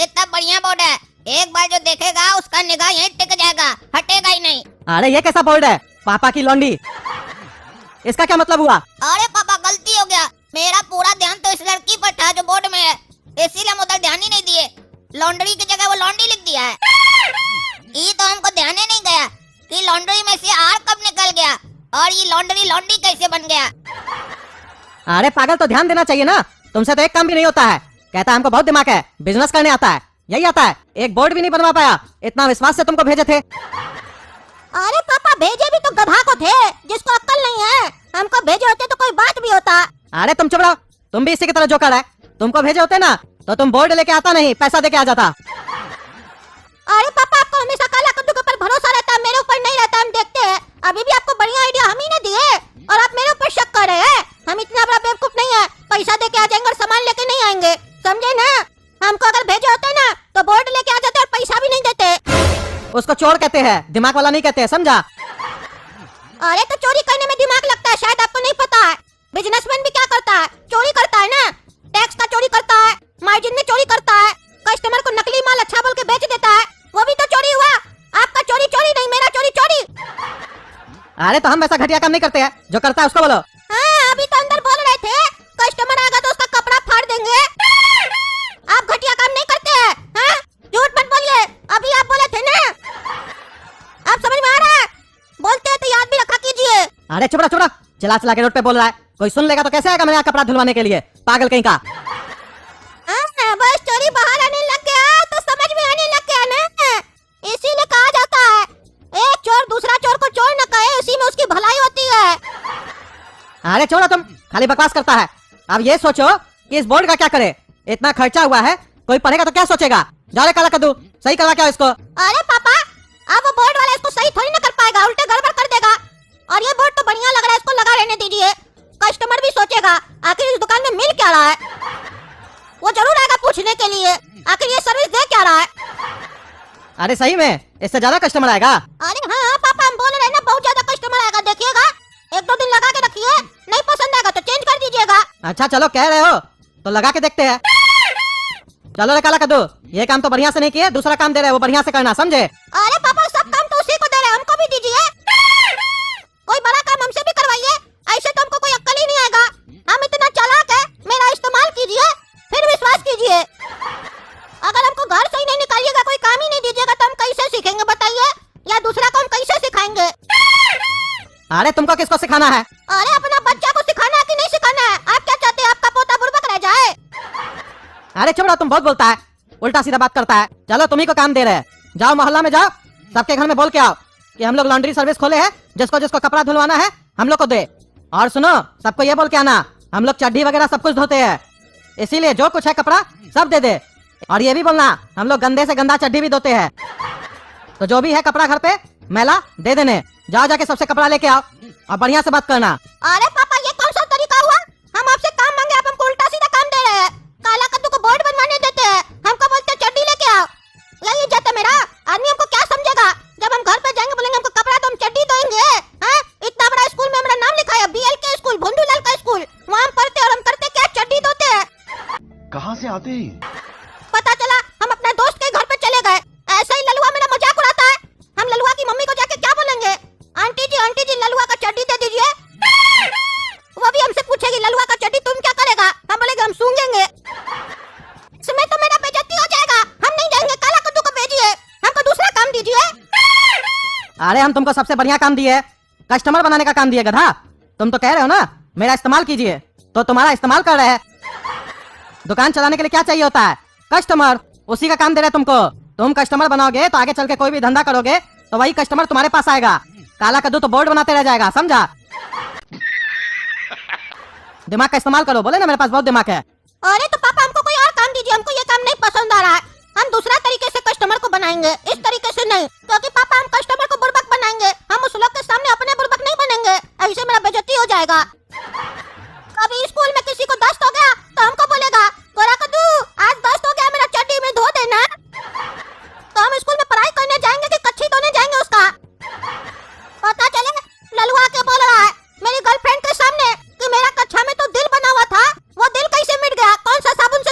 कितना बढ़िया बोर्ड है, एक बार जो देखेगा उसका निगाह यहीं टिक जाएगा, हटेगा ही नहीं। अरे ये कैसा बोर्ड है, पापा की लौंडी, इसका क्या मतलब हुआ? अरे पापा गलती हो गया, मेरा पूरा ध्यान तो इस लड़की पर था जो बोर्ड में है, इसीलिए हम उधर ध्यान ही नहीं दिए। लॉन्ड्री की जगह वो लॉन्डी लिख दिया है। ये तो हमको ध्यान ही नहीं गया कि लॉन्ड्री में से आर कब निकल गया और ये लॉन्ड्री लॉन्डी कैसे बन गया। अरे पागल, तो ध्यान देना चाहिए ना, तुमसे तो एक काम भी नहीं होता है। कहता है हमको बहुत दिमाग है, बिजनेस करने आता है, यही आता है, एक बोर्ड भी नहीं बनवा पाया। इतना विश्वास से तुमको भेजे थे। अरे पापा भेजे भी तो गधा को थे जिसको अक्ल नहीं है, हमको भेजे होते तो कोई बात भी होता। अरे तुम चुप रहो, तुम भी इसी की तरह जोकर है। तुमको भेजे होते ना तो तुम बोर्ड लेके आता नहीं, पैसा देके आ जाता। अरे पापा आपको हमेशा काला कद्दू के ऊपर भरोसा रहता है, मेरे ऊपर नहीं रहता। हम देखते हैं, अभी भी आपको बढ़िया आइडिया हम ही ने दिए और आप मेरे ऊपर शक कर रहे हैं। हम इतना बड़ा बेवकूफ नहीं है, पैसा देके आ जाएंगे और सामान लेके नहीं आएंगे, समझे ना। हमको अगर भेजे होते ना तो बोर्ड लेके आ जाते और पैसा भी नहीं देते। उसको चोर कहते हैं, दिमाग वाला नहीं कहते, समझा? अरे तो चोरी करने में दिमाग लगता है, शायद आपको नहीं पता है। बिजनेसमैन भी क्या करता है, चोरी करता है ना, टैक्स का चोरी करता है, मार्जिन में चोरी करता है, कस्टमर को नकली माल अच्छा बोल के बेच देता है, वो भी तो चोरी हुआ। आपका चोरी चोरी नहीं, मेरा चोरी चोरी। अरे तो हम वैसा घटिया काम नहीं करते हैं, जो करता है उसको बोलो। हाँ, अभी तो अंदर बोल रहे थे कस्टमर आएगा तो उसका कपड़ा फाड़ देंगे। आप घटिया काम नहीं करते हैं, हाँ? झूठ मत बोलिए, अभी आप बोले थे ना। आप समझ में आ रहा है, बोलते हैं तो याद भी रखा कीजिए। अरे चुप रहा, चला चला के रोड पे बोल रहा है, कोई सुन लेगा तो कैसे आएगा मेरे यहाँ कपड़ा धुलवाने के लिए, पागल कहीं का। बस चोरी बाहर आने लग गया तो समझ में आने लग गया ना, इसीलिए कहा जाता है एक चोर दूसरा चोर को चोर न कहे, इसी में उसकी भलाई होती है। अरे छोड़ो, तुम खाली बकवास करता है। अब ये सोचो कि इस बोर्ड का क्या करे, इतना खर्चा हुआ है, कोई पढ़ेगा तो क्या सोचेगा। जा रे काला कद्दू, सही करवा क्या इसको। अरे पापा, अब वो बोर्ड वाला इसको सही थोड़ी ना कर पाएगा, उल्टे गड़बड़ कर देगा। और ये बोर्ड तो बढ़िया लग रहा है, इसको लगा रहने दीजिए, कस्टमर भी सोचेगा आखिर इस दुकान में मिल क्या रहा है, वो जरूर आएगा पूछने के लिए आखिर ये सर्विस दे क्या रहा है। अरे सही में इससे ज्यादा कस्टमर आएगा। अरे हाँ पापा, हम बोल रहे हैं ना, बहुत ज्यादा कस्टमर आएगा, देखिएगा। 1-2 दिन लगा के रखिए, नहीं पसंद आएगा तो चेंज कर दीजिएगा। अच्छा चलो, कह रहे हो तो लगा के देखते हैं। चलो रे काला कद्दू, ये काम तो बढ़िया से नहीं किए, दूसरा काम दे रहे हैं वो बढ़िया से करना, समझे? अरे पापा, सब काम तो उसी को दे रहे हैं, हमको भी दीजिए। कोई बड़ा काम हमसे भी करवाइए, ऐसे तो हमको कोई अक्ल ही नहीं आएगा। हम इतना चालाक है, मेरा इस्तेमाल कीजिए, फिर विश्वास कीजिए। अगर हमको घर से ही नहीं निकालिएगा, कोई काम ही नहीं दीजिएगा तो हम कैसे सीखेंगे बताइए, या दूसरा काम कैसे सिखाएंगे? अरे तुमको किसको सिखाना है? अरे अपना बच्चा को सिखाना है कि नहीं सिखाना है? आप क्या चाहते हैं, आपका पोता बुड़बक रह जाए? अरे चुप रहो, तुम बहुत बोलता है, उल्टा सीधा बात करता है। चलो तुम्ही को काम दे रहे हैं, जाओ मोहल्ला में जाओ, सबके घर में बोल के आओ कि हम लोग लॉन्ड्री सर्विस खोले हैं, जिसको जिसको कपड़ा धुलवाना है हम लोग को दे। और सुनो, सबको ये बोल के आना, हम लोग चड्डी वगैरह सब कुछ धोते हैं, इसीलिए जो कुछ है कपड़ा सब दे दे। और ये भी बोलना, हम लोग गंदे से गंदा चड्डी भी धोते हैं, तो जो भी है कपड़ा घर पे मैला दे देने। जाओ जाके सबसे कपड़ा लेके आओ और बढ़िया से बात करना। अरे पापा, ये कौन सा तरीका हुआ? हम आपसे काम मांगे, आप हमको उल्टा सीधा काम दे रहे हैं। काला कद्दू को बोर्ड बनवाने देते हैं, हमको बोलते चड्डी लेके आओ। यही इज्जत है मेरा? आदमी हमको क्या समझेगा? जब हम घर पे जाएंगे बोलेंगे हमको कपड़ा तो हम चड्डी धोएंगे। हाँ, इतना बड़ा स्कूल में मेरा नाम लिखा है, BLK स्कूल, भोंडूलाल का स्कूल, वहाँ हम पढ़ते और हम करते क्या, चड्डी धोते हैं। कहाँ से आते हैं? पता चला हम अपने दोस्त के घर पे चले गए, ऐसा ही ललुआ मेरा मजाक उड़ाता है। हम ललुआ की मम्मी को जाके क्या बोलेंगे, आंटी जी ललुआ का चड्डी दे दीजिए। वो भी हमसे पूछेगी ललुआ का चड्डी तुम क्या करेगा, हम बोलेंगे हम सूंघेंगे। इसमें तो मेरा बेइज्जती हो जाएगा, हम नहीं जाएंगे। काला कद्दू को भेजिए, हमको दूसरा काम दीजिए। अरे हम तुमको सबसे बढ़िया काम दिए, कस्टमर बनाने का काम दिए गधा। तुम तो कह रहे हो ना मेरा इस्तेमाल कीजिए, तो तुम्हारा इस्तेमाल कर रहे हैं। दुकान चलाने के लिए क्या चाहिए होता है, कस्टमर, उसी का काम दे रहे हैं तुमको। तुम कस्टमर बनाओगे तो आगे चल के कोई भी धंधा करोगे तो वही कस्टमर तुम्हारे पास आएगा। काला कद्दू तो बोर्ड बनाते रह जाएगा, समझा? दिमाग का इस्तेमाल करो, बोले ना मेरे पास बहुत दिमाग है। अरे तो पापा, हमको कोई और काम दीजिए, हमको ये काम नहीं पसंद आ रहा है। हम दूसरा तरीके से कस्टमर को बनाएंगे, इस तरीके से नहीं, क्योंकि पापा हम कस्टमर को बुड़बक बनाएंगे, हम उस लोग के सामने अपने बुड़बक नहीं बनेंगे, ऐसे मेरा बेइज्जती हो जाएगा। कभी स्कूल में किसी को दस्त हो गया तो हमको बोलेगा, गोरा कद्दू आज दस्त हो गया, मेरा चड्डी में धो देना। तो हम स्कूल में पढ़ाई करने जाएंगे कि कच्ची धोने जाएंगे उसका? पता चले ललुआ के बोल रहा है मेरी गर्लफ्रेंड के सामने कि मेरा कच्चा में तो दिल बना हुआ था, वो दिल कैसे मिट गया, कौन सा साबुन से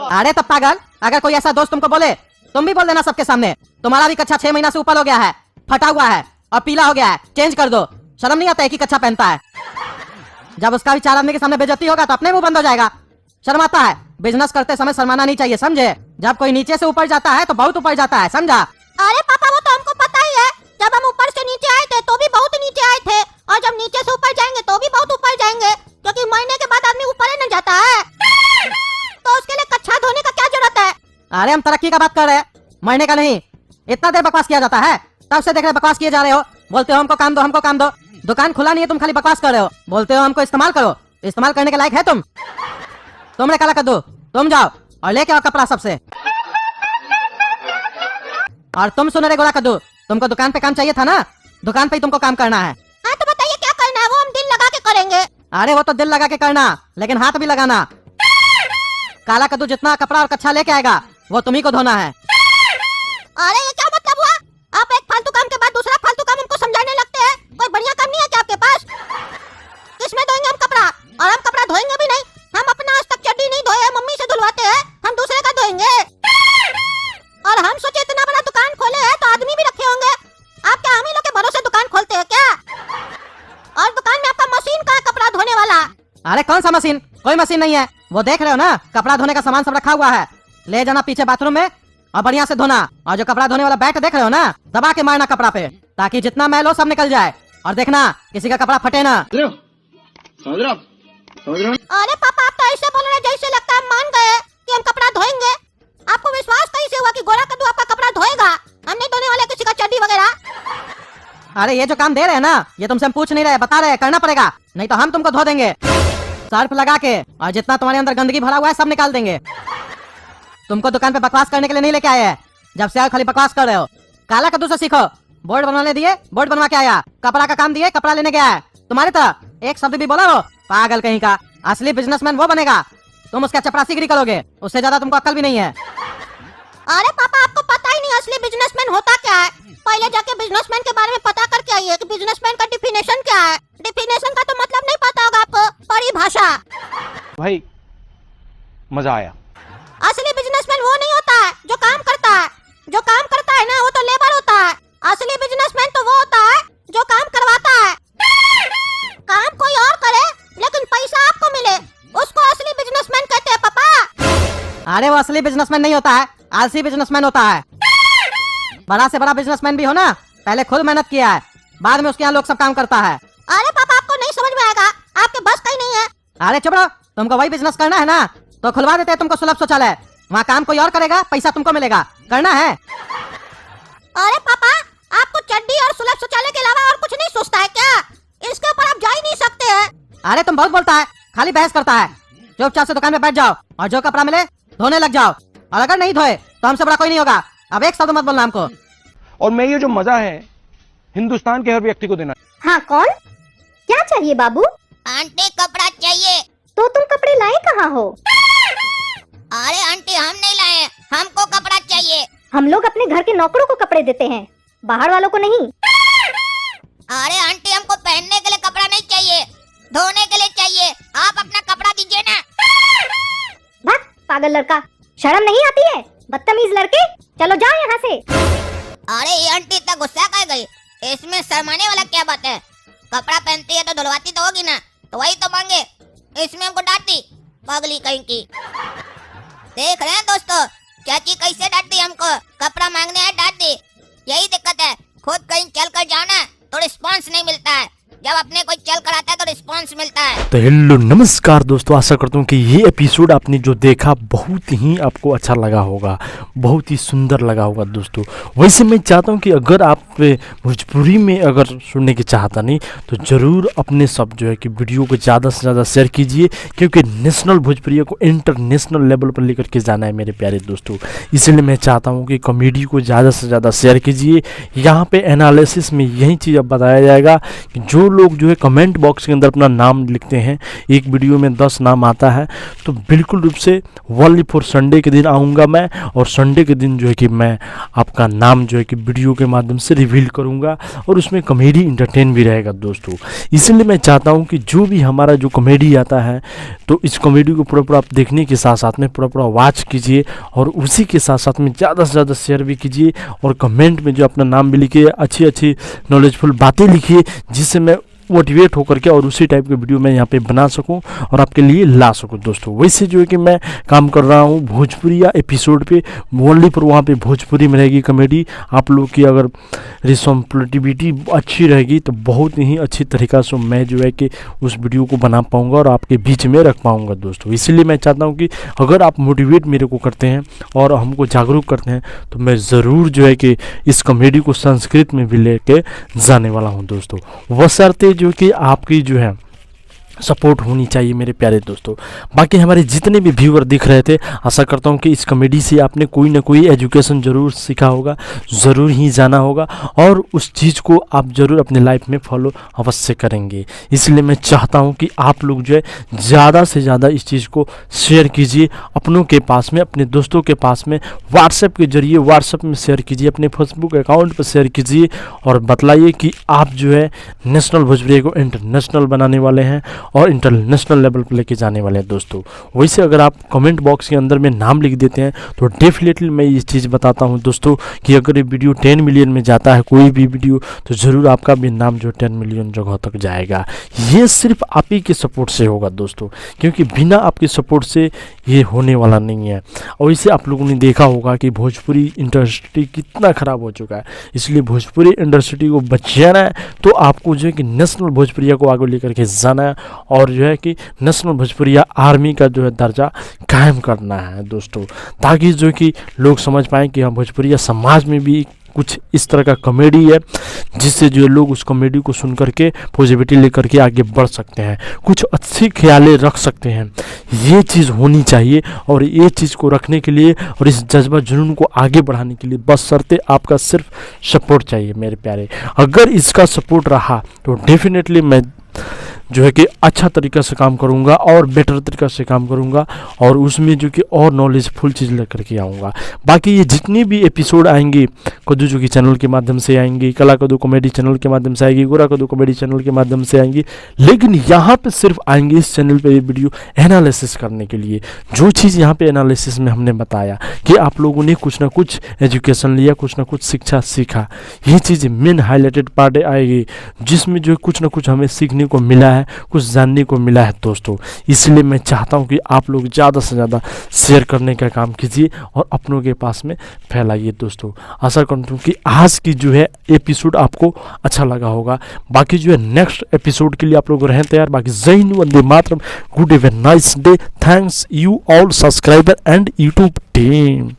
अरे तब पागल, अगर कोई ऐसा दोस्त तुमको बोले तुम भी बोल देना सबके सामने, तुम्हारा भी कच्छा 6 महीना से ऊपर हो गया है, फटा हुआ है और पीला हो गया है, चेंज कर दो। शर्म नहीं आता है कि कच्छा पहनता है? जब उसका भी 4 आदमी के सामने बेइज्जती होगा तो अपने मुंह बंद हो जाएगा। शर्म आता है? बिजनेस करते समय शर्माना नहीं चाहिए, समझे? जब कोई नीचे से ऊपर जाता है तो बहुत ऊपर जाता है, समझा? अरे पापा वो तो हमको पता ही है, जब हम ऊपर से नीचे आए थे तो भी बहुत नीचे आए थे, और जब नीचे से ऊपर जाएंगे तो भी बहुत ऊपर जाएंगे, क्योंकि महीने के बाद आदमी ऊपर ही न जाता है। तो उसके लिए कच्छा धोने का क्या जरूरत है? अरे हम तरक्की का बात कर रहे हैं, मरने का नहीं। इतना देर बकवास किया जाता है, तब से देख रहे बकवास किए जा रहे हो। बोलते हो हमको काम दो, हमको काम दो। दुकान खुला नहीं है, तुम खाली बकवास कर रहे हो। बोलते हो हमको इस्तेमाल करो, इस्तेमाल करने के लायक है तुम? तुमने काला कद्दू, तुम जाओ और लेके आओ कपड़ा सबसे। और तुम सुन रहे गोरा कद्दू, तुमको दुकान पे काम चाहिए था ना, दुकान पे ही तुमको काम करना है। हाँ तो बताइए क्या करना है, वो हम दिल लगा के करेंगे। अरे वो तो दिल लगा के करना, लेकिन हाथ भी लगाना। काला कद्दू जितना कपड़ा और कच्छा लेके आएगा वो तुम्ही को धोना है। अरे ये क्या मतलब हुआ? आप एक फालतू काम के बाद दूसरा फालतू काम हमको समझाने लगते हैं। कोई बढ़िया काम नहीं है क्या आपके पास? किसमें धोएंगे हम कपड़ा? और हम कपड़ा धोएंगे भी नहीं, हम अपना आज तक चड्डी नहीं धोए, मम्मी से धुलवाते हैं, हम दूसरे का धोएंगे। और हम सोचे इतना बड़ा दुकान खोले हैं तो आदमी भी रखे होंगे, आप क्या हम ही लोग के भरोसे दुकान खोलते हैं क्या? और दुकान में आपका मशीन कहाँ कपड़ा धोने वाला? अरे कौन सा मशीन? कोई मशीन नहीं है, वो देख रहे हो ना, कपड़ा धोने का सामान सब रखा हुआ है। ले जाना पीछे बाथरूम में और बढ़िया से धोना। और जो कपड़ा धोने वाला बैट देख रहे हो ना, दबा के मारना कपड़ा पे, ताकि जितना मैल हो सब निकल जाए। और देखना किसी का कपड़ा फटे ना। समझ रहे हो? अरे पापा आप तो ऐसे बोल रहे हैं जैसे लगता है हम मान गए कि हम कपड़ा धोएंगे। आपको विश्वास कैसे हुआ कि गोरा कद्दू आपका कपड़ा धोएगा? हम नहीं धोने वाले किसी का चड्डी वगैरह। अरे ये जो काम दे रहे हैं ना, ये तुमसे हम पूछ नहीं रहे, बता रहे हैं, करना पड़ेगा, नहीं तो हम तुमको धो देंगे सर्फ लगा के, और जितना तुम्हारे अंदर गंदगी भरा हुआ है सब निकाल देंगे। तुमको दुकान पे बकवास करने के लिए नहीं लेके आए हैं, जब से आप खाली बकवास कर रहे हो। काला कद्दू से सीखो, बोर्ड बनवाने दिए, बोर्ड बनवा के आया। कपड़ा का काम दिए, कपड़ा लेने गया है। तुम्हारी तरह एक शब्द भी बोला हो, पागल कहीं का। असली बिजनेसमैन वो बनेगा, तुम उसका चपरासीगिरी करोगे, उससे ज्यादा तुमको अक्ल भी नहीं है। अरे पापा आपको पता ही नहीं असली बिजनेसमैन होता क्या है। पहले जाके बिजनेसमैन के बारे में पता करके आइए कि बिजनेसमैन का डिफिनेशन क्या है। डिफिनेशन का तो मतलब नहीं पता होगा आपको, परिभाषा। भाई मजा आया। असली बिजनेसमैन वो नहीं होता है जो काम करता है, जो काम करता है ना वो तो लेबर होता है। असली बिजनेसमैन तो वो होता है जो काम करवाता है। काम कोई और करे लेकिन पैसा आपको मिले, उसको असली बिजनेसमैन कहते हैं पापा। अरे वो असली बिजनेसमैन नहीं होता है, आलसी बिजनेसमैन होता है। बड़ा से बड़ा बिजनेसमैन भी हो ना, पहले खुद मेहनत किया है, बाद में उसके यहाँ लोग सब काम करता है। अरे पापा आपको नहीं समझ में आएगा, आपके बस का ही नहीं है। अरे चुप रहो, तुमको वही बिजनेस करना है ना, तो खुलवा देते हैं तुमको सुलभ शौचालय। वहाँ काम कोई और करेगा, पैसा तुमको मिलेगा, करना है। अरे पापा आपको चड्डी और सुलभ शौचालय के अलावा और कुछ नहीं सोचता है क्या? इसके ऊपर आप जा ही नहीं सकते हैं। अरे तुम बहुत बोलता है, खाली बहस करता है। चुपचाप से दुकान में बैठ जाओ और जो कपड़ा मिले धोने लग जाओ, और अगर नहीं धोए तो हमसे बड़ा कोई नहीं होगा। अब एक शब्द मत बोलना हमको। और मैं ये जो मजा है हिंदुस्तान के हर व्यक्ति को देना। हाँ कौन? क्या चाहिए बाबू? आंटी कपड़ा चाहिए। तो तुम कपड़े लाए कहाँ हो? अरे आंटी हम नहीं लाए, हमको कपड़ा चाहिए। हम लोग अपने घर के नौकरों को कपड़े देते हैं, बाहर वालों को नहीं। अरे आंटी हमको पहनने के लिए कपड़ा नहीं चाहिए, धोने के लिए चाहिए। आप अपना कपड़ा दीजिए ना। भाग पागल लड़का, शर्म नहीं आती है? बदतमीज लड़के, चलो जाओ यहाँ से। अरे ये आंटी इतना गुस्सा कर गई, इसमें शर्माने वाला क्या बात है? कपड़ा पहनती है तो धुलवाती तो होगी ना, तो वही तो मांगे, इसमें हमको डांटती, पगली कहीं की। देख रहे हैं दोस्तों, चाची कैसे डांटती हमको, कपड़ा मांगने है डांटती। यही दिक्कत है, खुद कहीं चल कर जाओ ना तो रिस्पॉन्स नहीं मिलता है, जब अपने कोई चल कर आता है तो रिस्पॉन्स मिलता है। तो हेलो नमस्कार दोस्तों, आशा करता हूँ कि ये एपिसोड आपने जो देखा बहुत ही आपको अच्छा लगा होगा, बहुत ही सुंदर लगा होगा दोस्तों। वैसे मैं चाहता हूँ कि अगर आप भोजपुरी में अगर सुनने की चाहता नहीं तो ज़रूर अपने सब जो है कि वीडियो को ज़्यादा से ज़्यादा शेयर कीजिए, क्योंकि नेशनल भोजपुरी को इंटरनेशनल लेवल पर लेकर के जाना है मेरे प्यारे दोस्तों। इसलिए मैं चाहता हूँ कि कॉमेडी को ज़्यादा से ज़्यादा शेयर कीजिए। यहाँ पर एनालिसिस में यही चीज़ अब बताया जाएगा कि जो जो लोग जो है कमेंट बॉक्स के अंदर अपना नाम लिखते हैं, एक वीडियो में 10 नाम आता है, तो बिल्कुल रूप से ओनली फॉर संडे के दिन आऊँगा मैं, और संडे के दिन जो है कि मैं आपका नाम जो है कि वीडियो के माध्यम से रिवील करूँगा, और उसमें कॉमेडी इंटरटेन भी रहेगा दोस्तों। इसलिए मैं चाहता हूँ कि जो भी हमारा जो कॉमेडी आता है, तो इस कॉमेडी को पूरा आप देखने के साथ साथ में पूरा वॉच कीजिए, और उसी के साथ साथ में ज़्यादा से ज़्यादा शेयर भी कीजिए, और कमेंट में जो अपना नाम भी लिखिए, अच्छी अच्छी नॉलेजफुल बातें लिखिए, जिससे मैं मोटिवेट होकर के और उसी टाइप के वीडियो मैं यहाँ पे बना सकूं और आपके लिए ला सकूं दोस्तों। वैसे जो है कि मैं काम कर रहा हूँ भोजपुरी या एपिसोड पे, ओनली पर वहाँ पे भोजपुरी में रहेगी कॉमेडी। आप लोग की अगर रिस्पॉन्सिबिलिटी अच्छी रहेगी तो बहुत ही अच्छी तरीक़ा से मैं जो है कि उस वीडियो को बना पाऊँगा और आपके बीच में रख पाऊँगा दोस्तों। इसलिए मैं चाहता हूँ कि अगर आप मोटिवेट मेरे को करते हैं और हमको जागरूक करते हैं, तो मैं ज़रूर जो है कि इस कॉमेडी को संस्कृत में भी लेके जाने वाला हूँ दोस्तों। बशर्ते जो कि आपकी जो है सपोर्ट होनी चाहिए मेरे प्यारे दोस्तों। बाकी हमारे जितने भी व्यूअर दिख रहे थे, आशा करता हूँ कि इस कॉमेडी से आपने कोई ना कोई एजुकेशन ज़रूर सीखा होगा, ज़रूर ही जाना होगा, और उस चीज़ को आप ज़रूर अपने लाइफ में फॉलो अवश्य करेंगे। इसलिए मैं चाहता हूँ कि आप लोग जो है ज़्यादा से ज़्यादा इस चीज़ को शेयर कीजिए अपनों के पास में, अपने दोस्तों के पास में, व्हाट्सएप के जरिए व्हाट्सएप में शेयर कीजिए, अपने फेसबुक अकाउंट पर शेयर कीजिए, और बतलाइए कि आप जो है नेशनल भोजपुरी को इंटरनेशनल बनाने वाले हैं और इंटरनेशनल लेवल पर लेके जाने वाले हैं दोस्तों। वैसे अगर आप कमेंट बॉक्स के अंदर में नाम लिख देते हैं तो डेफिनेटली मैं ये चीज़ बताता हूँ दोस्तों कि अगर ये वीडियो 10 मिलियन में जाता है कोई भी वीडियो, तो ज़रूर आपका भी नाम जो 10 मिलियन जगह तक जाएगा। ये सिर्फ आप ही के सपोर्ट से होगा दोस्तों, क्योंकि बिना आपके सपोर्ट से ये होने वाला नहीं है। और इसे आप लोगों ने देखा होगा कि भोजपुरी इंडस्ट्री कितना ख़राब हो चुका है। इसलिए भोजपुरी इंडस्ट्री को बचाना है तो आपको जो है कि नेशनल भोजपुरिया को आगे लेकर के जाना है, और जो है कि नेशनल भोजपुरिया आर्मी का जो है दर्जा कायम करना है दोस्तों, ताकि जो कि लोग समझ पाएँ कि हाँ भोजपुरिया समाज में भी कुछ इस तरह का कॉमेडी है, जिससे जो लोग उस कॉमेडी को सुन करके पॉजिटिविटी लेकर के आगे बढ़ सकते हैं, कुछ अच्छी ख्यालें रख सकते हैं। ये चीज़ होनी चाहिए, और ये चीज़ को रखने के लिए और इस जज्बा जुनून को आगे बढ़ाने के लिए बशर्ते आपका सिर्फ सपोर्ट चाहिए मेरे प्यारे। अगर इसका सपोर्ट रहा तो डेफिनेटली मैं जो है कि अच्छा तरीक़ा से काम करूंगा और बेटर तरीक़ा से काम करूंगा, और उसमें जो कि और नॉलेजफुल चीज़ लेकर के आऊँगा। बाकी ये जितनी भी एपिसोड आएंगे कद्दू जो कि चैनल के माध्यम से आएंगी, कला कद्दू कॉमेडी चैनल के माध्यम से आएगी, गोरा कद्दू कॉमेडी चैनल के माध्यम से आएंगी, लेकिन यहाँ पे सिर्फ आएंगे इस चैनल पे ये वीडियो एनालिसिस करने के लिए। जो चीज़ यहाँ पे एनालिसिस में हमने बताया कि आप लोगों ने कुछ ना कुछ एजुकेशन लिया, कुछ ना कुछ शिक्षा सीखा, ये चीज़ मेन हाईलाइटेड पार्ट आएगी, जिसमें जो कुछ ना कुछ हमें सीखने को मिला है, कुछ जानने को मिला है दोस्तों। इसलिए मैं चाहता हूं कि आप लोग ज़्यादा से ज़्यादा शेयर करने का काम कीजिए और अपनों के पास में फैलाइए दोस्तों। आशा करता हूं कि आज की जो है एपिसोड आपको अच्छा लगा होगा। बाकी जो है नेक्स्ट एपिसोड के लिए आप लोग रहें तैयार। बाकी जय हिंद, वंदे मातरम, good have a nice day, thanks you all subscriber and YouTube team.